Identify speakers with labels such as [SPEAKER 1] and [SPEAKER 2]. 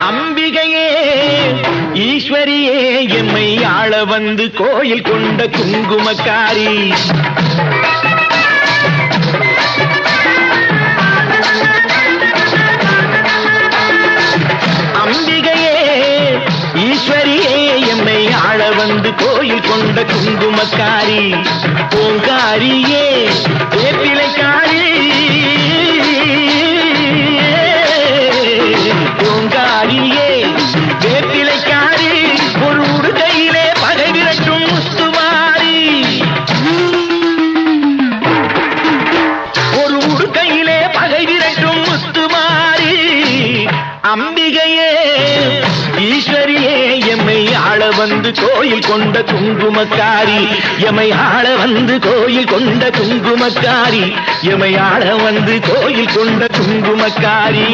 [SPEAKER 1] அம்பிகையே ஈஸ்வரியே எம்மை ஆள வந்து கோயில் கொண்ட குங்குமக்காரி. அம்பிகையே ஈஸ்வரியே எம்மை ஆள வந்து கோயில் கொண்ட குங்குமக்காரி. பூங்காரியே வேப்பிலைக்காரி. பூங்காரியே வேப்பிலைக்காரி. ஒரு உடுக்கையிலே பகை விரட்டும் முத்துமாரி. ஒரு உடுக்கையிலே பகை விரட்டும் முத்துமாரி. அம்பிகையே ஈஸ்வரியே எம்மை ஆள வந்து கோயில் கொண்ட குங்குமக்காரி. எம்மை ஆள வந்து கோயில் கொண்ட குங்குமக்காரி. எம்மை ஆள வந்து கோயில் கொண்ட குங்குமக்காரி.